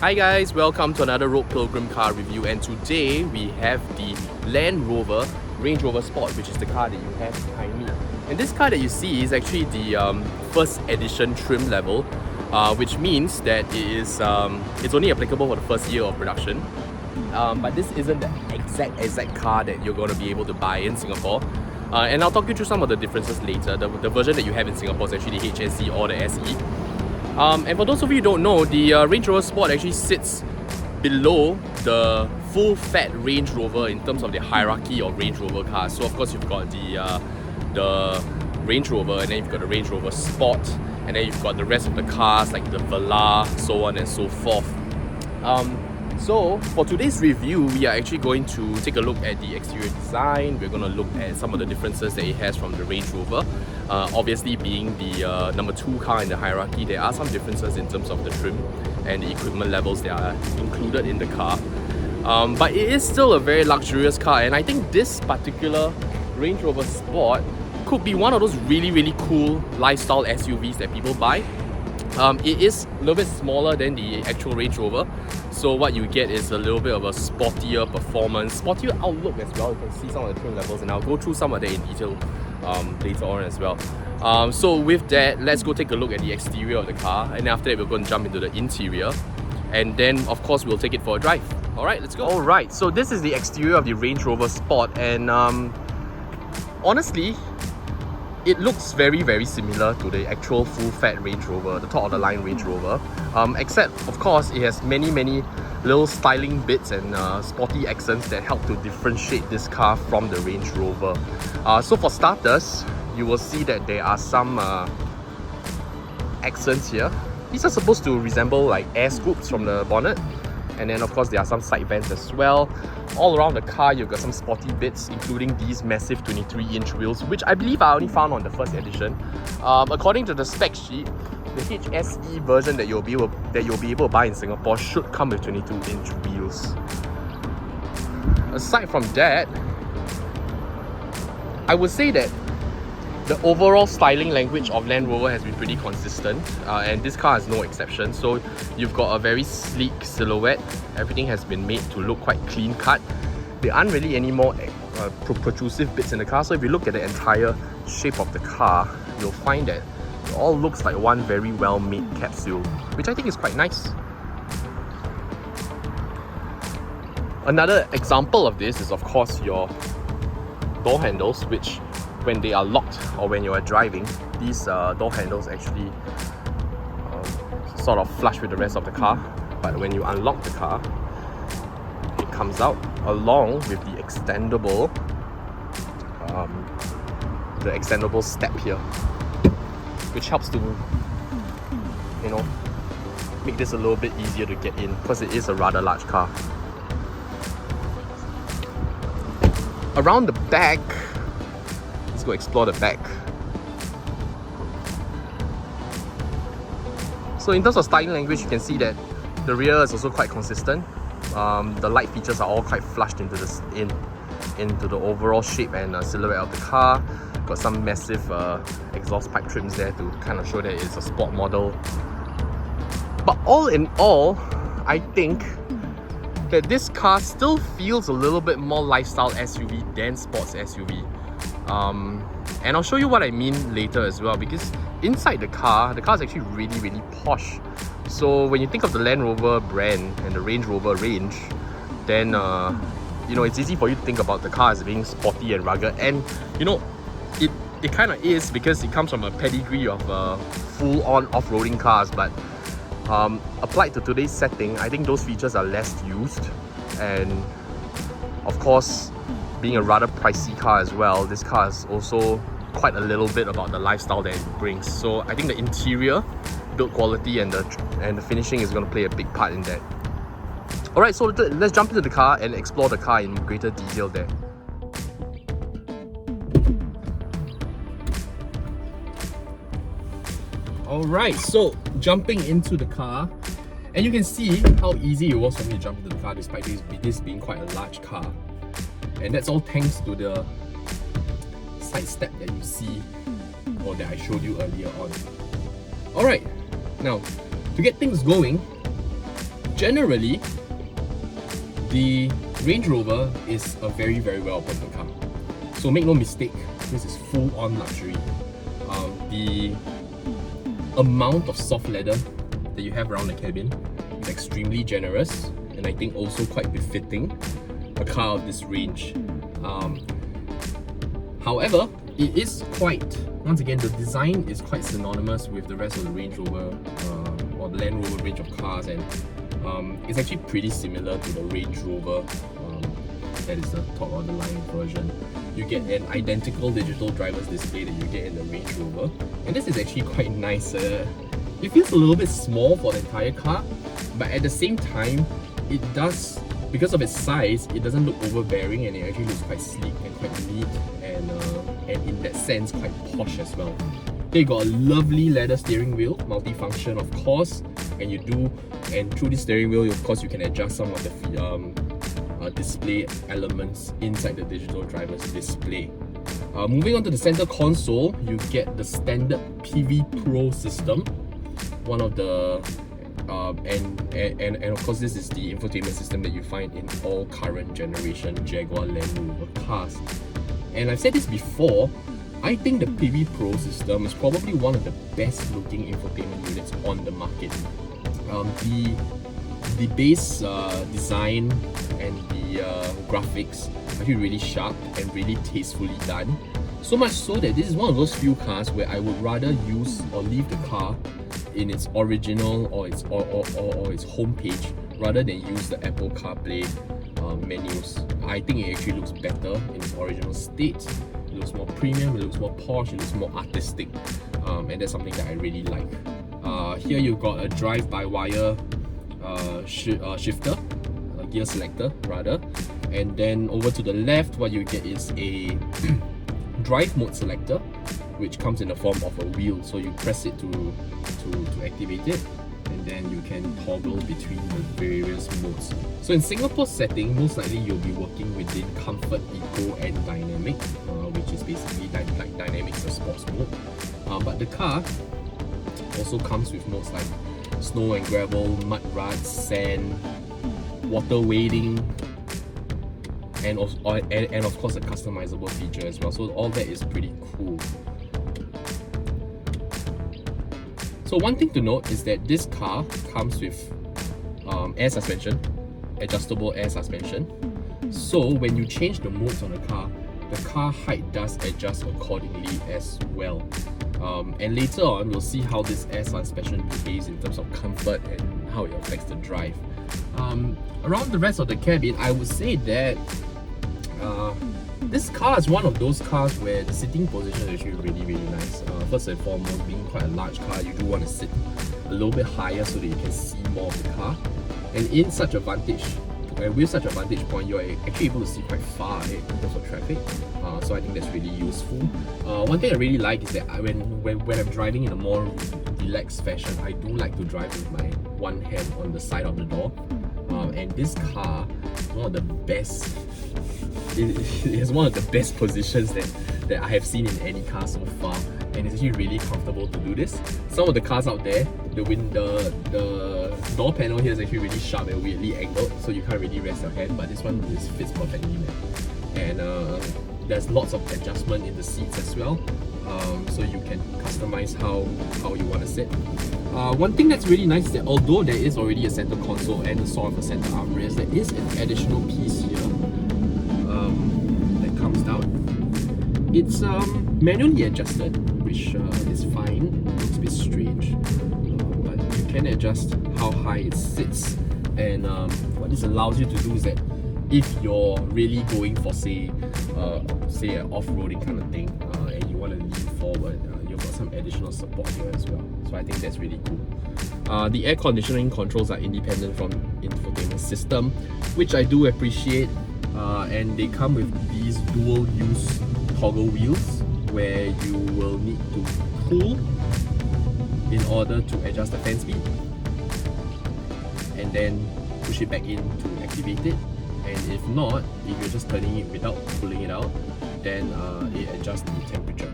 Hi guys, welcome to another Road Pilgrim car review, and today we have the Land Rover Range Rover Sport, which is the car that you have behind me. And this car that you see is actually the first edition trim level, which means that it's only applicable for the first year of production. But this isn't the exact car that you're going to be able to buy in Singapore. And I'll talk you through some of the differences later. The version that you have in Singapore is actually the HSE or the SE. And for those of you who don't know, the Range Rover Sport actually sits below the full-fat Range Rover in terms of the hierarchy of Range Rover cars. So of course you've got the Range Rover, and then you've got the Range Rover Sport, and then you've got the rest of the cars like the Velar, so on and so forth. So for today's review, we are actually going to take a look at the exterior design. We're going to look at some of the differences that it has from the Range Rover. Obviously, being the number 2 car in the hierarchy, there are some differences in terms of the trim and the equipment levels that are included in the car. But it is still a very luxurious car, and I think this particular Range Rover Sport could be one of those really cool lifestyle SUVs that people buy. It is a little bit smaller than the actual Range Rover, so what you get is a little bit of a sportier performance, sportier outlook as well. You can see some of the trim levels, and I'll go through some of that in detail later on as well. So with that, let's go take a look at the exterior of the car, and after that we're going to jump into the interior, and then of course we'll take it for a drive. Alright, let's go. Alright, so this is the exterior of the Range Rover Sport, and honestly, it looks very similar to the actual full-fat Range Rover, the top-of-the-line Range Rover, except of course it has many little styling bits and sporty accents that help to differentiate this car from the Range Rover. So for starters, you will see that there are some accents here. These are supposed to resemble like air scoops from the bonnet, and then of course there are some side vents as well. All around the car you've got some sporty bits, including these massive 23-inch wheels, which I believe I only found on the first edition. According to the spec sheet, the HSE version that you'll be able to buy in Singapore should come with 22-inch wheels. Aside from that, I would say that the overall styling language of Land Rover has been pretty consistent, and this car is no exception. So you've got a very sleek silhouette. Everything has been made to look quite clean cut. There aren't really any more protrusive bits in the car, so if you look at the entire shape of the car, you'll find that it all looks like one very well made capsule, which I think is quite nice. Another example of this is of course your door handles, which when they are locked or when you are driving, these door handles actually sort of flush with the rest of the car. But when you unlock the car, it comes out along with the extendable step here, which helps to, you know, make this a little bit easier to get in, because it is a rather large car. Around the back, let's go explore the back. So in terms of styling language, you can see that the rear is also quite consistent. The light features are all quite flushed into the overall shape and silhouette of the car. Got some massive exhaust pipe trims there to kind of show that it's a sport model. But all in all, I think that this car still feels a little bit more lifestyle SUV than sports SUV. And I'll show you what I mean later as well, because inside the car is actually really posh. So when you think of the Land Rover brand and the Range Rover range, then you know, it's easy for you to think about the car as being sporty and rugged, and you know, it kind of is, because it comes from a pedigree of full-on off-roading cars. But applied to today's setting, I think those features are less used, and of course, being a rather pricey car as well, this car is also quite a little bit about the lifestyle that it brings. So I think the interior build quality and the finishing is going to play a big part in that. Alright, so let's jump into the car and explore the car in greater detail there. Alright, so jumping into the car, and you can see how easy it was for me to jump into the car despite this being quite a large car. And that's all thanks to the side step that you see, or that I showed you earlier on. Alright, now to get things going, generally, the Range Rover is a very, very well-appointed car. So make no mistake, this is full-on luxury. The amount of soft leather that you have around the cabin is extremely generous, and I think also quite befitting a car of this range. However, it is quite, once again, the design is quite synonymous with the rest of the Range Rover or the Land Rover range of cars, and it's actually pretty similar to the Range Rover that is the top of the line version. You get an identical digital driver's display that you get in the Range Rover, and this is actually quite nice. It feels a little bit small for the entire car, but at the same time, it does, because of its size, it doesn't look overbearing, and it actually looks quite sleek and quite neat, and in that sense quite posh as well. Okay, you got a lovely leather steering wheel, multifunction of course, and through this steering wheel, of course, you can adjust some of the display elements inside the digital driver's display. Moving on to the center console, you get the standard Pivi Pro system, one of the and of course this is the infotainment system that you find in all current generation Jaguar Land Rover cars. And I've said this before, I think the Pivi Pro system is probably one of the best looking infotainment units on the market. The base design and the graphics are actually really sharp and really tastefully done. So much so that this is one of those few cars where I would rather use or leave the car in its original or its home page rather than use the Apple CarPlay menus. I think it actually looks better in its original state. It looks more premium, it looks more posh, it looks more artistic, and that's something that I really like. Here you've got a drive-by-wire shifter, a gear selector rather, and then over to the left what you get is a drive mode selector, which comes in the form of a wheel. So you press it to activate it, and then you can toggle between the various modes. So in Singapore's setting, most likely you'll be working within Comfort, Eco and Dynamic, which is basically like Dynamic's a sports mode. But the car also comes with modes like snow and gravel, mud ruts, sand, water wading, and of course a customizable feature as well. So all that is pretty cool. So one thing to note is that this car comes with air suspension, adjustable air suspension. So when you change the modes on the car height does adjust accordingly as well. And later on, we'll see how this air suspension behaves in terms of comfort and how it affects the drive. Around the rest of the cabin, I would say that this car is one of those cars where the sitting position is actually really, really nice. First and foremost, being quite a large car, you do want to sit a little bit higher so that you can see more of the car. And in such a vantage, with such a vantage point, you're actually able to see quite far ahead in terms of traffic. So I think that's really useful. One thing I really like is that when I'm driving in a more relaxed fashion, I do like to drive with my one hand on the side of the door. And this car is one of the best. It is one of the best positions that I have seen in any car so far, and it's actually really comfortable to do this. Some of the cars out there, the door panel here is actually really sharp and weirdly angled, so you can't really rest your hand, but this one fits perfectly, man. And there's lots of adjustment in the seats as well, so you can customize how you want to sit. One thing that's really nice is that although there is already a center console and a sort of a center armrest, there is an additional piece here that comes down. It's manually adjusted, which is fine. It looks a bit strange, but you can adjust how high it sits. And what this allows you to do is that if you're really going for say an off-roading kind of thing, and you want to lean forward, you've got some additional support here as well. So I think that's really cool. The air conditioning controls are independent from infotainment system, which I do appreciate. And they come with these dual-use toggle wheels where you will need to pull in order to adjust the fan speed, and then push it back in to activate it. And if not, if you're just turning it without pulling it out, then it adjusts the temperature.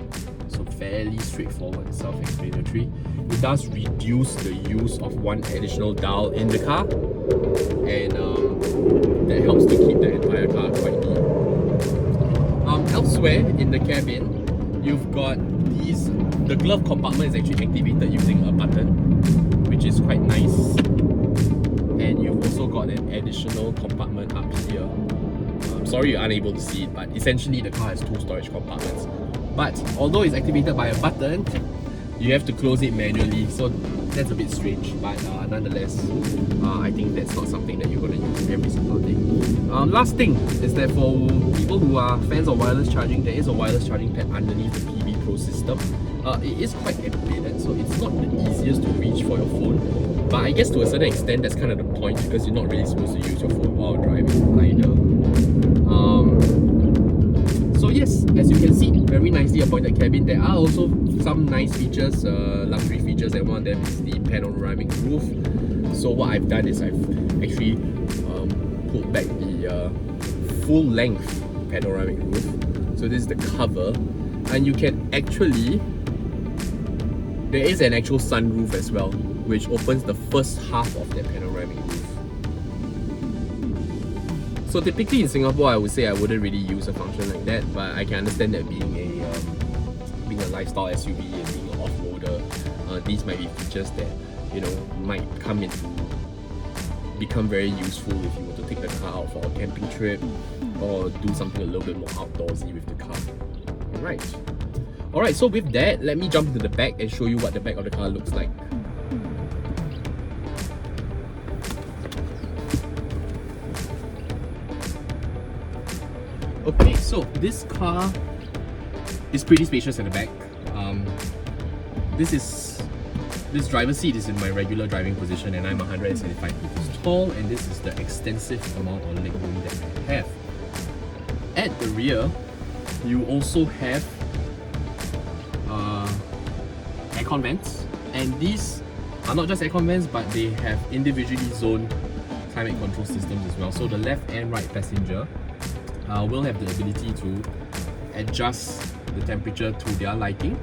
So fairly straightforward, self-explanatory. it does reduce the use of one additional dial in the car, and that helps to keep the entire car quite neat. Elsewhere in the cabin, you've got these. The glove compartment is actually activated using a button, which is quite nice. And you've also got an additional compartment up here. I'm sorry you're unable to see it, but essentially the car has two storage compartments. But although it's activated by a button, you have to close it manually, so that's a bit strange, but nonetheless, I think that's not something that you're going to use every single day. Last thing is that for people who are fans of wireless charging, there is a wireless charging pad underneath the Pivi Pro system. It is quite embedded, so it's not the easiest to reach for your phone, but I guess to a certain extent that's kind of the point, because you're not really supposed to use your phone while driving either. So yes, as you can see, very nicely appointed cabin. There are also some nice features, luxury features, and one of them is the panoramic roof. So what I've done is I've actually pulled back the full length panoramic roof. So this is the cover, and you can actually, there is an actual sunroof as well, which opens the first half of that panoramic roof. So typically in Singapore, I would say I wouldn't really use a function like that, but I can understand that being a lifestyle SUV and being an off-roader, these might be features that, you know, might become very useful if you were to take the car out for a camping trip or do something a little bit more outdoorsy with the car. Alright, so with that, let me jump into the back and show you what the back of the car looks like. Okay, so this car is pretty spacious at the back. This driver's seat is in my regular driving position, and I'm 175 meters tall, and this is the extensive amount of legroom that I have. At the rear, you also have aircon vents, and these are not just aircon vents, but they have individually zoned climate control systems as well. So the left and right passenger will have the ability to adjust the temperature to their liking,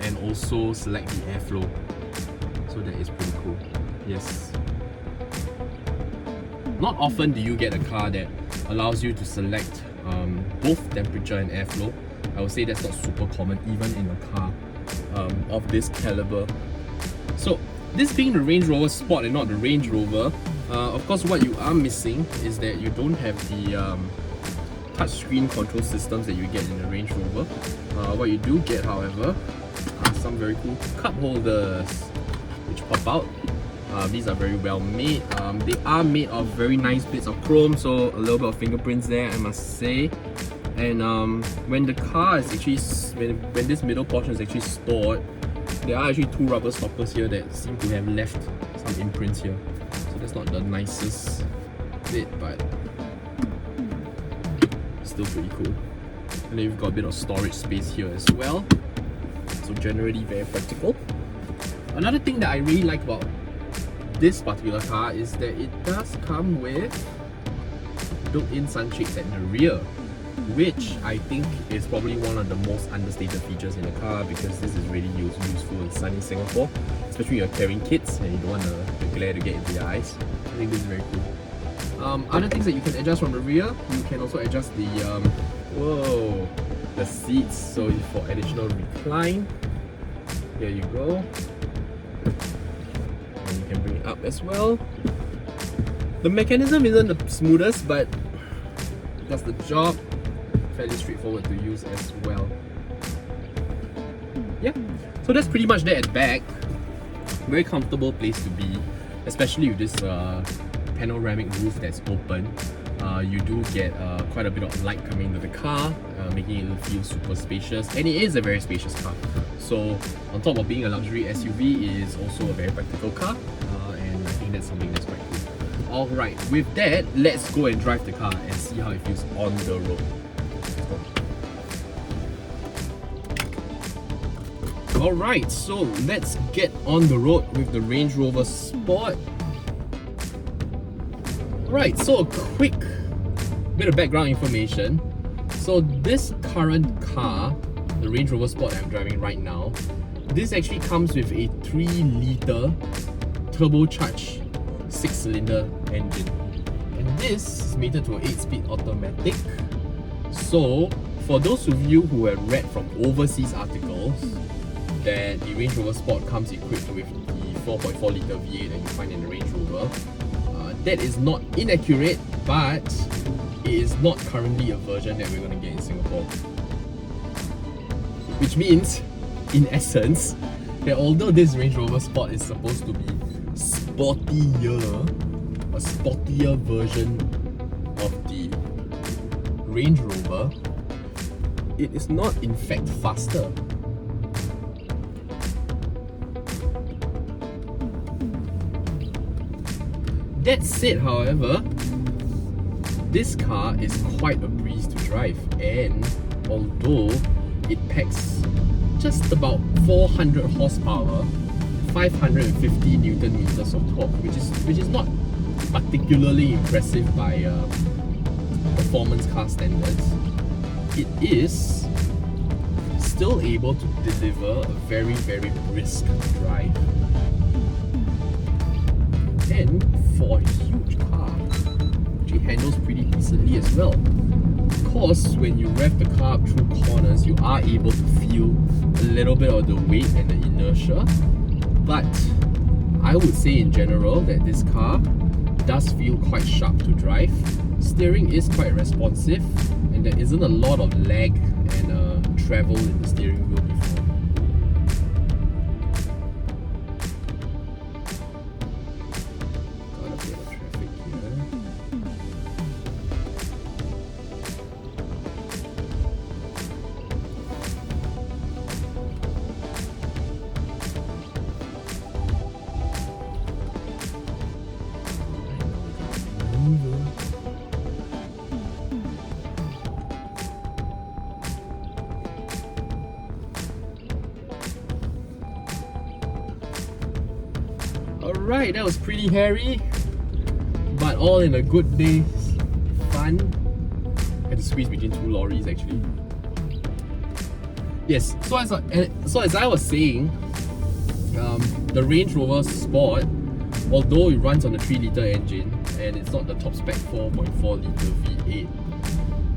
and also select the airflow. So that is pretty cool. Yes. Not often do you get a car that allows you to select both temperature and airflow. I would say that's not super common even in a car of this caliber. So this being the Range Rover Sport and not the Range Rover, of course what you are missing is that you don't have the touchscreen control systems that you get in the Range Rover. What you do get, however, are some very cool cup holders which pop out. These are very well made. They are made of very nice bits of chrome, so a little bit of fingerprints there, I must say. And when the car is actually, when this middle portion is actually stored, there are actually two rubber stoppers here that seem to have left some imprints here. So that's not the nicest bit, but still pretty cool. And then you've got a bit of storage space here as well. So generally very practical. Another thing that I really like about this particular car is that it does come with built-in sunshades at the rear, which I think is probably one of the most understated features in the car, because this is really useful in sunny Singapore, especially if you're carrying kids and you don't want the glare to get into your eyes. I think this is very cool. Other things that you can adjust from the rear, you can also adjust the the seats, so for additional recline. Here you go. And you can bring it up as well. The mechanism isn't the smoothest, but it does the job. Fairly straightforward to use as well. Yeah, so that's pretty much that at back. Very comfortable place to be, especially with this panoramic roof that's open. You do get quite a bit of light coming into the car, making it feel super spacious, and it is a very spacious car. So on top of being a luxury SUV, it is also a very practical car, and I think that's something that's quite cool. Alright, with that, let's go and drive the car and see how it feels on the road. Alright, so let's get on the road with the Range Rover Sport. Right, so a quick bit of background information. So this current car, the Range Rover Sport that I'm driving right now, This actually comes with a 3-litre turbocharged 6-cylinder engine. And this is mated to an 8-speed automatic. So, for those of you who have read from overseas articles that the Range Rover Sport comes equipped with the 4.4-litre V8 that you find in the Range Rover, that is not inaccurate, but it is not currently a version that we're going to get in Singapore. Which means, in essence, that although this Range Rover Sport is supposed to be sportier, a sportier version of the Range Rover, it is not in fact faster. That said, however, this car is quite a breeze to drive, and although it packs just about 400 horsepower, 550 Newton meters of torque, which is not particularly impressive by performance car standards, it is still able to deliver a very, very brisk drive. And for a huge car, it handles pretty decently as well. Of course, when you rev the car up through corners, you are able to feel a little bit of the weight and the inertia, but I would say in general that this car does feel quite sharp to drive. Steering is quite responsive, and there isn't a lot of lag and travel in the steering wheel before. Got a bit of traffic here. Alright, that was pretty hairy, but all in a good day's fun. Had to squeeze between 2 lorries actually. Yes, so as I was saying, the Range Rover Sport, although it runs on a 3-litre engine and it's not the top spec 4.4-litre V8,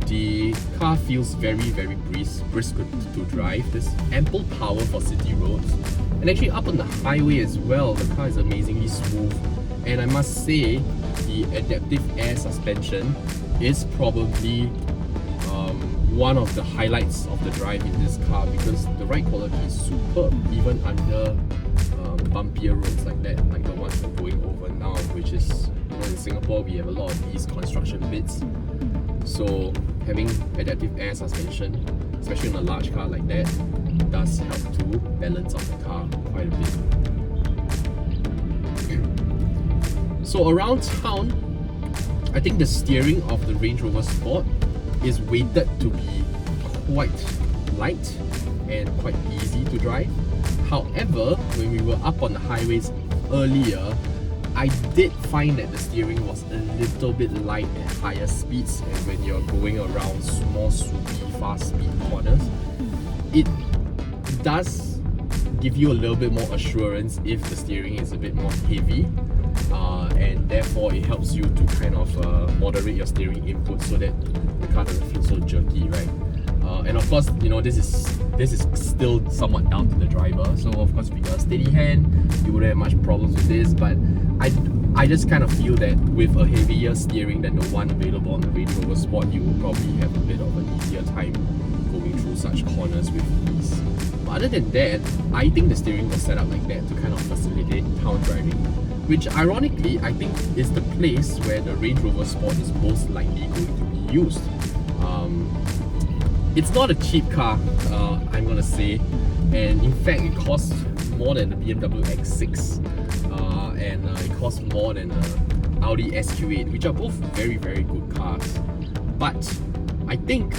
the car feels very, very brisk to drive. There's ample power for city roads, and actually up on the highway as well, the car is amazingly smooth. And I must say, the adaptive air suspension is probably one of the highlights of the drive in this car, because the ride quality is superb even under bumpier roads like that, like the ones we're going over now, which is, you know, in Singapore we have a lot of these construction bits. So having adaptive air suspension, especially on a large car like that, does help to balance out the car quite a bit. So around town, I think the steering of the Range Rover Sport is weighted to be quite light and quite easy to drive. However, when we were up on the highways earlier, I did find that the steering was a little bit light at higher speeds, and when you're going around small, soupy, fast speed corners, it does give you a little bit more assurance if the steering is a bit more heavy, and therefore it helps you to kind of moderate your steering input so that the car doesn't feel so jerky, right? And of course, you know, this is still somewhat down to the driver. So of course, if you got a steady hand, you wouldn't have much problems with this. But I just kind of feel that with a heavier steering than the one available on the Range Rover Sport, you will probably have a bit of an easier time going through such corners with ease. But other than that, I think the steering was set up like that to kind of facilitate town driving, which ironically I think is the place where the Range Rover Sport is most likely going to be used. It's not a cheap car, I'm gonna say, and in fact it costs more than the BMW X6, and it costs more than the Audi SQ8, which are both very, very good cars. But I think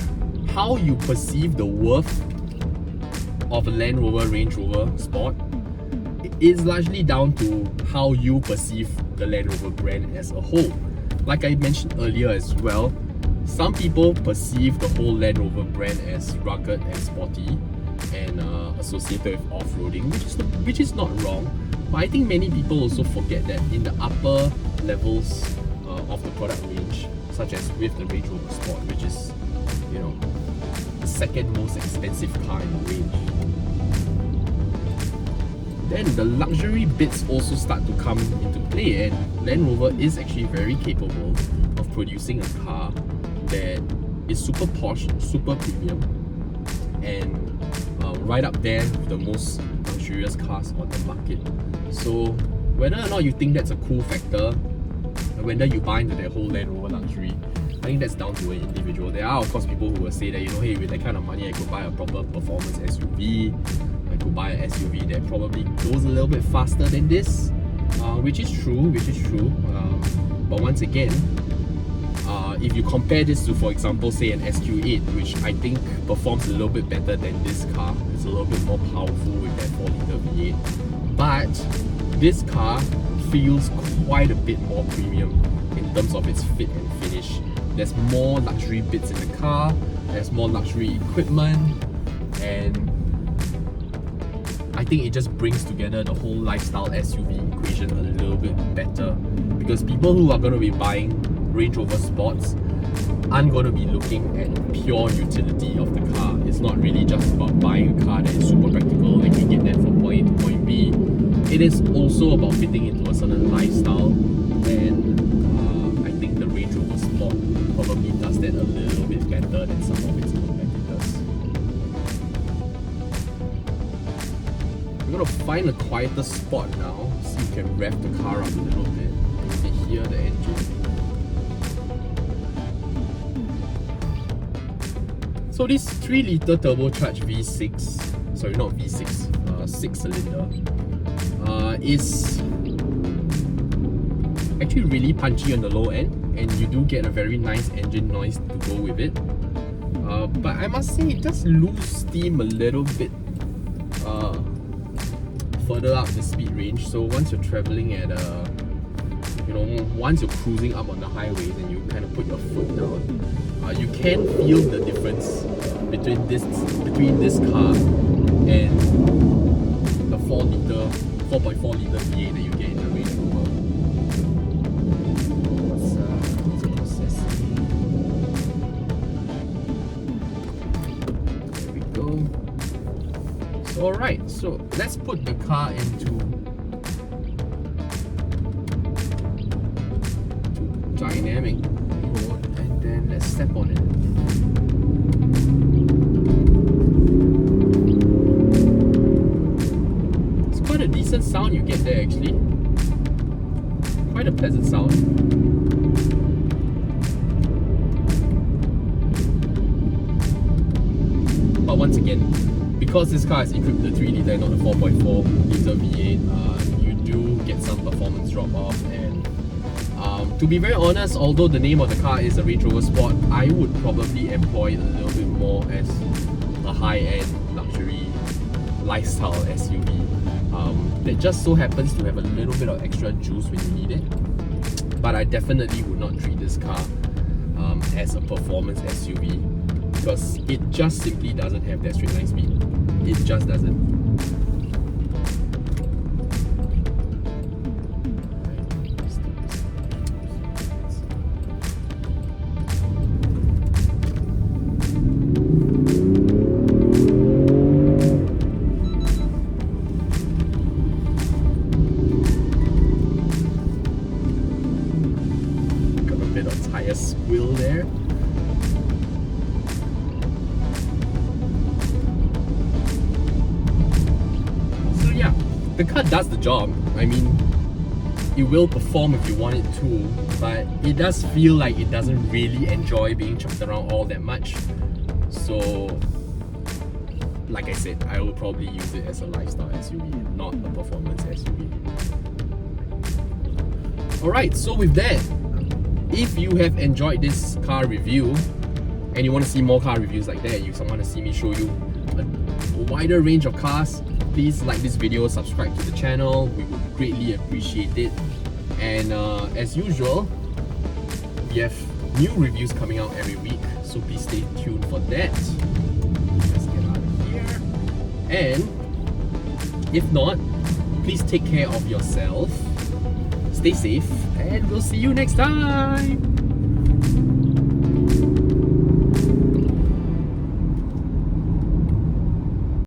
how you perceive the worth of a Land Rover Range Rover Sport is largely down to how you perceive the Land Rover brand as a whole. Like I mentioned earlier as well, some people perceive the whole Land Rover brand as rugged and sporty, and associated with off-roading, which is not wrong. But I think many people also forget that in the upper levels of the product range, such as with the Range Rover Sport, which is, you know, the second most expensive car in the range, then the luxury bits also start to come into play, and Land Rover is actually very capable of producing a car that is super posh, super premium, and right up there with the most luxurious cars on the market. So whether or not you think that's a cool factor, and whether you buy into the whole Land Rover luxury, I think that's down to an individual. There are of course people who will say that, you know, hey, with that kind of money I could buy a proper performance SUV, I could buy an SUV that probably goes a little bit faster than this, which is true. But once again, if you compare this to, for example, say an SQ8, which I think performs a little bit better than this car, it's a little bit more powerful with that 4-litre V8, but this car feels quite a bit more premium in terms of its fit and finish. There's more luxury bits in the car, there's more luxury equipment, and I think it just brings together the whole lifestyle SUV equation a little bit better, because people who are going to be buying Range Rover Sports aren't going to be looking at pure utility of the car. It's not really just about buying a car that is super practical and you get that from point A to point B. It is also about fitting into a certain lifestyle, and I think the Range Rover Sport probably does that a little bit better than some of its competitors. We're going to find a quieter spot now, so you can rev the car up a little bit. You can hear the engine. So this 3-litre turbocharged V6, sorry, not V6, 6-cylinder, is actually really punchy on the low end, and you do get a very nice engine noise to go with it. But I must say it does lose steam a little bit further up the speed range. So once you're traveling at once you're cruising up on the highways and you kind of put your foot down, you can feel the difference between this car and the 4.4-litre V8 that you get in the Range Rover. What's it processing? There we go. So alright, so let's put the car into dynamic mode, and then let's step on it. It's quite a decent sound you get there actually. Quite a pleasant sound. But once again, because this car is equipped with a 3-litre and not a 4.4-litre V8, you do get some performance drop off, and to be very honest, although the name of the car is a Range Rover Sport, I would probably employ it a little bit more as a high-end luxury lifestyle SUV that just so happens to have a little bit of extra juice when you need it. But I definitely would not treat this car as a performance SUV, because it just simply doesn't have that straight line speed. It just doesn't. Squill there. So yeah, the car does the job. I mean, it will perform if you want it to, but it does feel like it doesn't really enjoy being chucked around all that much. So like I said, I will probably use it as a lifestyle SUV, not a performance SUV. Alright, so with that, if you have enjoyed this car review and you want to see more car reviews like that, you want to see me show you a wider range of cars, please like this video, subscribe to the channel, we would greatly appreciate it. And as usual, we have new reviews coming out every week, so please stay tuned for that. Let's get out of here. And if not, please take care of yourself, stay safe, and we'll see you next time.